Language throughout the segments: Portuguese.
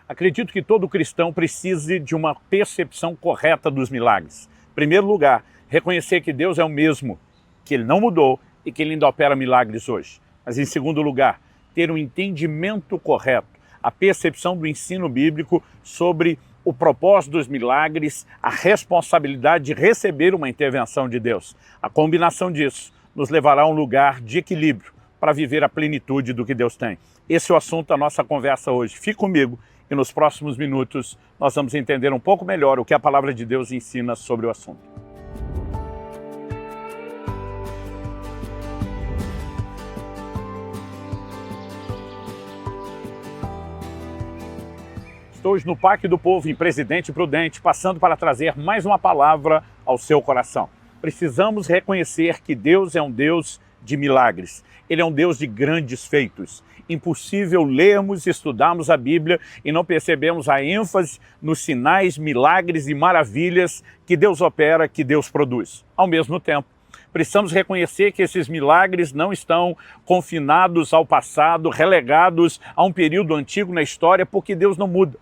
Acredito que todo cristão precise de uma percepção correta dos milagres. Em primeiro lugar, reconhecer que Deus é o mesmo, que Ele não mudou e que Ele ainda opera milagres hoje. Mas em segundo lugar, ter um entendimento correto, a percepção do ensino bíblico sobre o propósito dos milagres, a responsabilidade de receber uma intervenção de Deus. A combinação disso nos levará a um lugar de equilíbrio para viver a plenitude do que Deus tem. Esse é o assunto da nossa conversa hoje. Fique comigo e nos próximos minutos nós vamos entender um pouco melhor o que a palavra de Deus ensina sobre o assunto. Estou hoje no Parque do Povo, em Presidente Prudente, passando para trazer mais uma palavra ao seu coração. Precisamos reconhecer que Deus é um Deus de milagres. Ele é um Deus de grandes feitos. Impossível lermos e estudarmos a Bíblia e não percebemos a ênfase nos sinais, milagres e maravilhas que Deus opera, que Deus produz. Ao mesmo tempo, precisamos reconhecer que esses milagres não estão confinados ao passado, relegados a um período antigo na história, porque Deus não muda.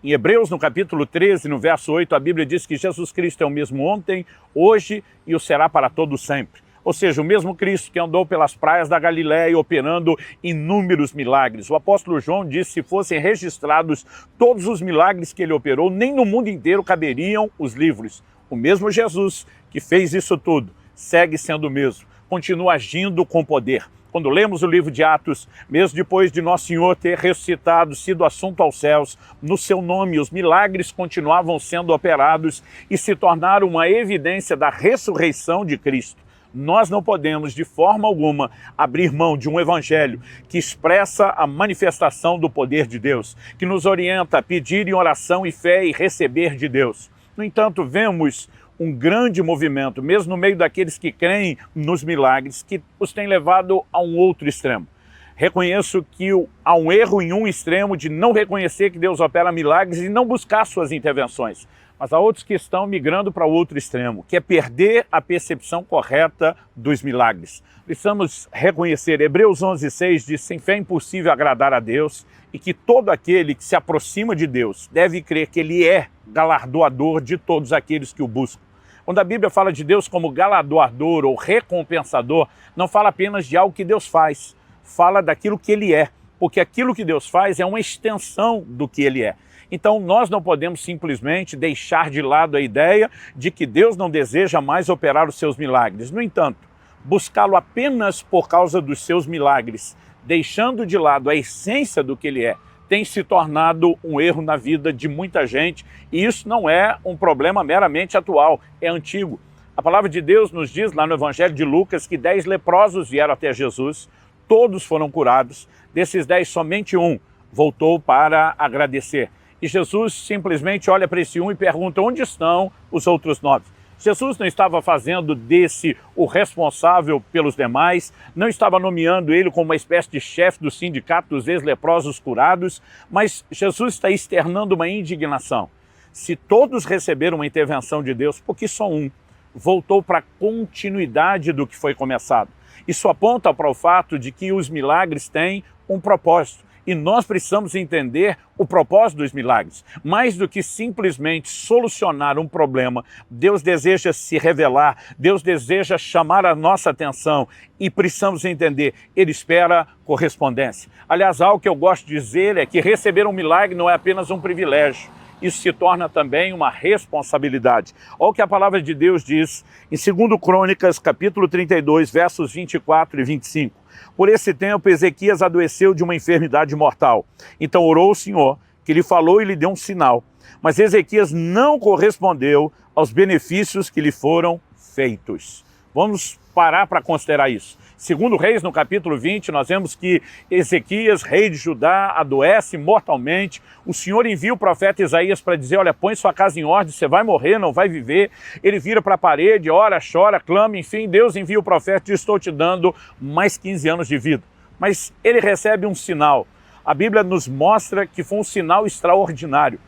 Em Hebreus, no capítulo 13, no verso 8, a Bíblia diz que Jesus Cristo é o mesmo ontem, hoje e o será para todo sempre. Ou seja, o mesmo Cristo que andou pelas praias da Galiléia operando inúmeros milagres. O apóstolo João disse que se fossem registrados todos os milagres que ele operou, nem no mundo inteiro caberiam os livros. O mesmo Jesus que fez isso tudo segue sendo o mesmo, continua agindo com poder. Quando lemos o livro de Atos, mesmo depois de Nosso Senhor ter ressuscitado, sido assunto aos céus, no seu nome os milagres continuavam sendo operados e se tornaram uma evidência da ressurreição de Cristo. Nós não podemos, de forma alguma, abrir mão de um evangelho que expressa a manifestação do poder de Deus, que nos orienta a pedir em oração e fé e receber de Deus. No entanto, vemos um grande movimento, mesmo no meio daqueles que creem nos milagres, que os tem levado a um outro extremo. Reconheço que há um erro em um extremo de não reconhecer que Deus opera milagres e não buscar suas intervenções. Mas há outros que estão migrando para o outro extremo, que é perder a percepção correta dos milagres. Precisamos reconhecer, Hebreus 11:6 diz, sem fé é impossível agradar a Deus e que todo aquele que se aproxima de Deus deve crer que Ele é galardoador de todos aqueles que o buscam. Quando a Bíblia fala de Deus como galardoador ou recompensador, não fala apenas de algo que Deus faz, fala daquilo que Ele é, porque aquilo que Deus faz é uma extensão do que Ele é. Então nós não podemos simplesmente deixar de lado a ideia de que Deus não deseja mais operar os seus milagres. No entanto, buscá-lo apenas por causa dos seus milagres, deixando de lado a essência do que Ele é, tem se tornado um erro na vida de muita gente, e isso não é um problema meramente atual, é antigo. A palavra de Deus nos diz lá no Evangelho de Lucas que 10 leprosos vieram até Jesus, todos foram curados, desses 10 somente um voltou para agradecer. E Jesus simplesmente olha para esse um e pergunta, onde estão os outros 9? Jesus não estava fazendo desse o responsável pelos demais, não estava nomeando ele como uma espécie de chefe do sindicato dos ex-leprosos curados, mas Jesus está externando uma indignação. Se todos receberam uma intervenção de Deus, por que só um voltou para a continuidade do que foi começado? Isso aponta para o fato de que os milagres têm um propósito. E nós precisamos entender o propósito dos milagres. Mais do que simplesmente solucionar um problema, Deus deseja se revelar, Deus deseja chamar a nossa atenção e precisamos entender, Ele espera correspondência. Aliás, algo que eu gosto de dizer é que receber um milagre não é apenas um privilégio, isso se torna também uma responsabilidade. Olha o que a palavra de Deus diz em 2 Crônicas, capítulo 32, versos 24 e 25. Por esse tempo, Ezequias adoeceu de uma enfermidade mortal. Então orou ao Senhor, que lhe falou e lhe deu um sinal. Mas Ezequias não correspondeu aos benefícios que lhe foram feitos. Vamos parar para considerar isso. Segundo Reis, no capítulo 20, nós vemos que Ezequias, rei de Judá, adoece mortalmente. O Senhor envia o profeta Isaías para dizer, olha, põe sua casa em ordem, você vai morrer, não vai viver. Ele vira para a parede, ora, chora, clama, enfim, Deus envia o profeta e diz, estou te dando mais 15 anos de vida. Mas ele recebe um sinal. A Bíblia nos mostra que foi um sinal extraordinário.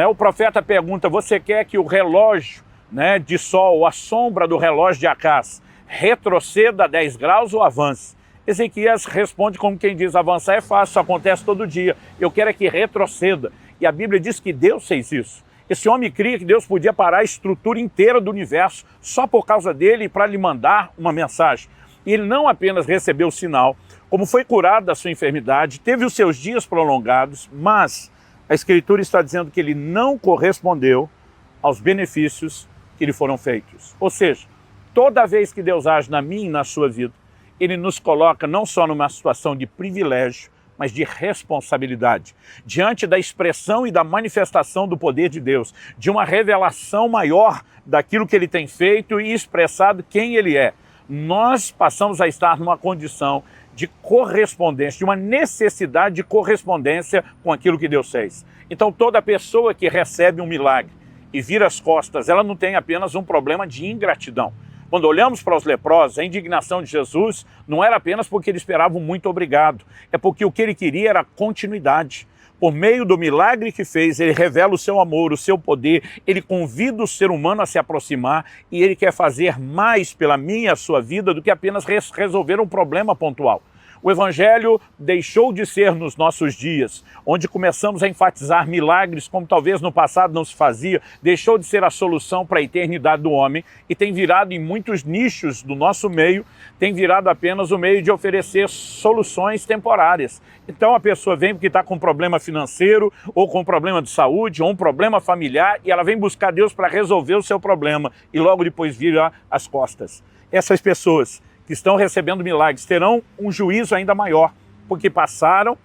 O profeta pergunta, você quer que o relógio de sol, a sombra do relógio de Acás, retroceda 10 graus ou avance? Ezequias responde como quem diz, avançar é fácil, isso acontece todo dia. Eu quero é que retroceda. E a Bíblia diz que Deus fez isso. Esse homem cria que Deus podia parar a estrutura inteira do universo só por causa dele para lhe mandar uma mensagem. E ele não apenas recebeu o sinal, como foi curado da sua enfermidade, teve os seus dias prolongados, mas a Escritura está dizendo que ele não correspondeu aos benefícios que lhe foram feitos. Ou seja, toda vez que Deus age na minha e na sua vida, ele nos coloca não só numa situação de privilégio, mas de responsabilidade. Diante da expressão e da manifestação do poder de Deus, de uma revelação maior daquilo que ele tem feito e expressado quem ele é, nós passamos a estar numa condição de correspondência, de uma necessidade de correspondência com aquilo que Deus fez. Então toda pessoa que recebe um milagre e vira as costas, ela não tem apenas um problema de ingratidão. Quando olhamos para os leprosos, a indignação de Jesus não era apenas porque ele esperava um muito obrigado, é porque o que ele queria era continuidade. Por meio do milagre que fez, ele revela o seu amor, o seu poder, ele convida o ser humano a se aproximar e ele quer fazer mais pela minha e a sua vida do que apenas resolver um problema pontual. O Evangelho deixou de ser nos nossos dias, onde começamos a enfatizar milagres como talvez no passado não se fazia, deixou de ser a solução para a eternidade do homem e tem virado em muitos nichos do nosso meio, tem virado apenas o meio de oferecer soluções temporárias. Então a pessoa vem porque está com um problema financeiro, ou com um problema de saúde, ou um problema familiar, e ela vem buscar Deus para resolver o seu problema e logo depois vira as costas. Essas pessoas que estão recebendo milagres terão um juízo ainda maior, porque passaram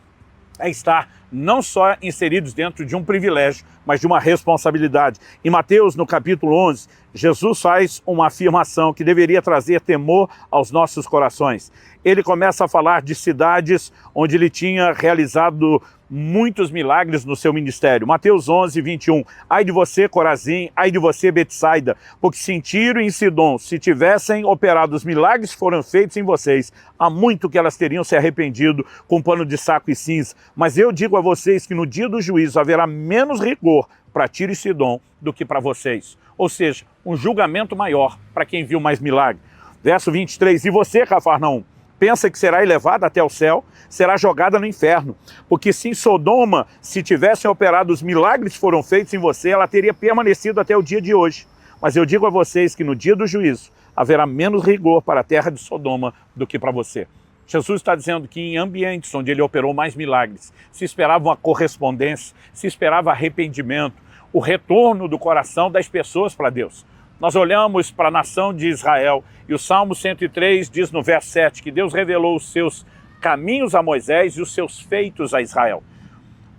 a estar não só inseridos dentro de um privilégio, mas de uma responsabilidade. Em Mateus, no capítulo 11, Jesus faz uma afirmação que deveria trazer temor aos nossos corações. Ele começa a falar de cidades onde ele tinha realizado muitos milagres no seu ministério. Mateus 11, 21. Ai de você, Corazim, ai de você, Betsaida, porque se em Tiro e em Sidom, se tivessem operado os milagres que foram feitos em vocês, há muito que elas teriam se arrependido com pano de saco e cinza. Mas eu digo a vocês que no dia do juízo haverá menos rigor para Tiro e Sidom do que para vocês. Ou seja, um julgamento maior para quem viu mais milagre. Verso 23. E você, Cafarnaum, pensa que será elevada até o céu, será jogada no inferno. Porque se em Sodoma, se tivessem operado os milagres que foram feitos em você, ela teria permanecido até o dia de hoje. Mas eu digo a vocês que no dia do juízo haverá menos rigor para a terra de Sodoma do que para você. Jesus está dizendo que em ambientes onde ele operou mais milagres, se esperava uma correspondência, se esperava arrependimento, o retorno do coração das pessoas para Deus. Nós olhamos para a nação de Israel e o Salmo 103 diz no verso 7 que Deus revelou os seus caminhos a Moisés e os seus feitos a Israel.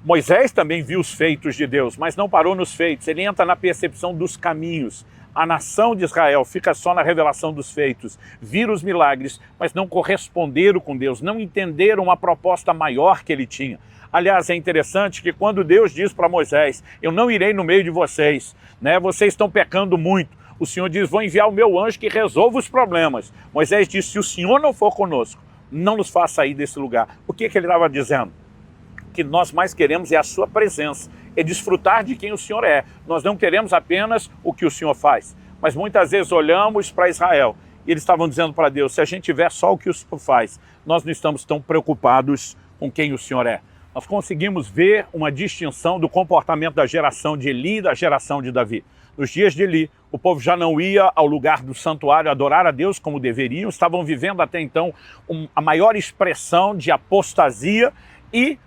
Moisés também viu os feitos de Deus, mas não parou nos feitos, ele entra na percepção dos caminhos. A nação de Israel fica só na revelação dos feitos, viram os milagres, mas não corresponderam com Deus, não entenderam a proposta maior que ele tinha. Aliás, é interessante que quando Deus diz para Moisés, eu não irei no meio de vocês, né? Vocês estão pecando muito. O Senhor diz, vou enviar o meu anjo que resolva os problemas. Moisés disse, se o Senhor não for conosco, não nos faça sair desse lugar. O que ele estava dizendo? O que nós mais queremos é a sua presença, é desfrutar de quem o Senhor é. Nós não queremos apenas o que o Senhor faz. Mas muitas vezes olhamos para Israel e eles estavam dizendo para Deus, se a gente tiver só o que o Senhor faz, nós não estamos tão preocupados com quem o Senhor é. Nós conseguimos ver uma distinção do comportamento da geração de Eli e da geração de Davi. Nos dias de Eli, o povo já não ia ao lugar do santuário adorar a Deus como deveriam, estavam vivendo até então a maior expressão de apostasia e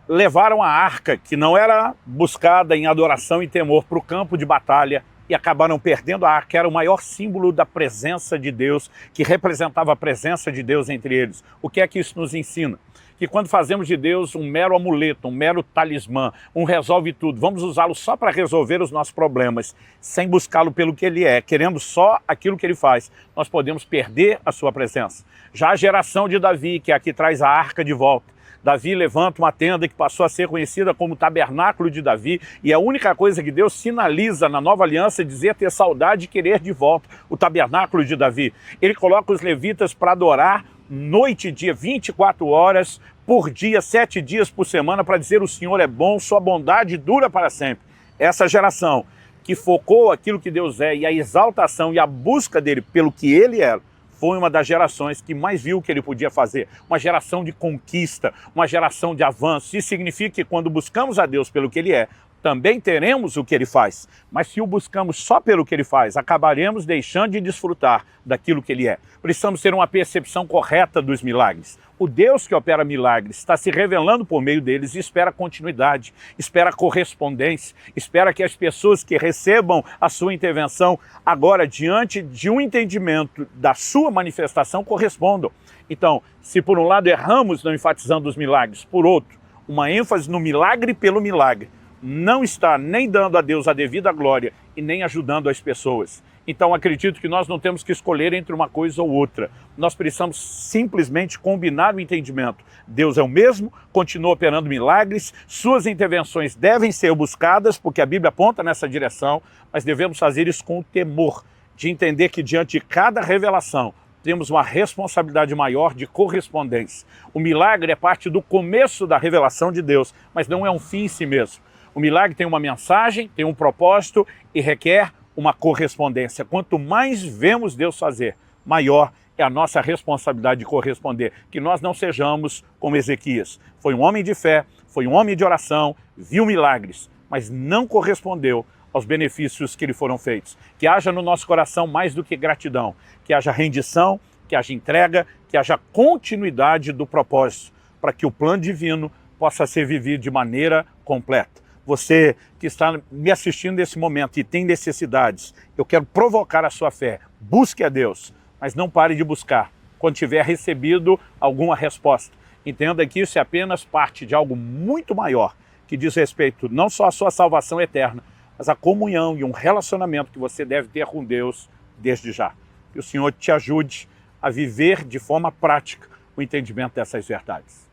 levaram a arca, que não era buscada em adoração e temor, para o campo de batalha e acabaram perdendo a arca, que era o maior símbolo da presença de Deus, que representava a presença de Deus entre eles. O que é que isso nos ensina? Que quando fazemos de Deus um mero amuleto, um mero talismã, um resolve tudo, vamos usá-lo só para resolver os nossos problemas, sem buscá-lo pelo que ele é, querendo só aquilo que ele faz, nós podemos perder a sua presença. Já a geração de Davi, que é a que traz a arca de volta, Davi levanta uma tenda que passou a ser conhecida como tabernáculo de Davi, e a única coisa que Deus sinaliza na nova aliança é dizer ter saudade e querer de volta o tabernáculo de Davi. Ele coloca os levitas para adorar noite e dia, 24 horas por dia, 7 dias por semana, para dizer o Senhor é bom, sua bondade dura para sempre. Essa geração que focou aquilo que Deus é e a exaltação e a busca dele pelo que ele era, foi uma das gerações que mais viu o que ele podia fazer, uma geração de conquista, uma geração de avanço. Isso significa que quando buscamos a Deus pelo que ele é, também teremos o que ele faz. Mas se o buscamos só pelo que ele faz, acabaremos deixando de desfrutar daquilo que ele é. Precisamos ter uma percepção correta dos milagres. O Deus que opera milagres está se revelando por meio deles e espera continuidade, espera correspondência, espera que as pessoas que recebam a sua intervenção agora, diante de um entendimento da sua manifestação, correspondam. Então, se por um lado erramos não enfatizando os milagres, por outro, uma ênfase no milagre pelo milagre, não está nem dando a Deus a devida glória e nem ajudando as pessoas. Então acredito que nós não temos que escolher entre uma coisa ou outra. Nós precisamos simplesmente combinar o entendimento. Deus é o mesmo, continua operando milagres, suas intervenções devem ser buscadas, porque a Bíblia aponta nessa direção, mas devemos fazer isso com o temor de entender que diante de cada revelação temos uma responsabilidade maior de correspondência. O milagre é parte do começo da revelação de Deus, mas não é um fim em si mesmo. O milagre tem uma mensagem, tem um propósito e requer uma correspondência. Quanto mais vemos Deus fazer, maior é a nossa responsabilidade de corresponder. Que nós não sejamos como Ezequias. Foi um homem de fé, foi um homem de oração, viu milagres, mas não correspondeu aos benefícios que lhe foram feitos. Que haja no nosso coração mais do que gratidão, que haja rendição, que haja entrega, que haja continuidade do propósito, para que o plano divino possa ser vivido de maneira completa. Você que está me assistindo nesse momento e tem necessidades, eu quero provocar a sua fé. Busque a Deus, mas não pare de buscar quando tiver recebido alguma resposta. Entenda que isso é apenas parte de algo muito maior, que diz respeito não só à sua salvação eterna, mas à comunhão e um relacionamento que você deve ter com Deus desde já. Que o Senhor te ajude a viver de forma prática o entendimento dessas verdades.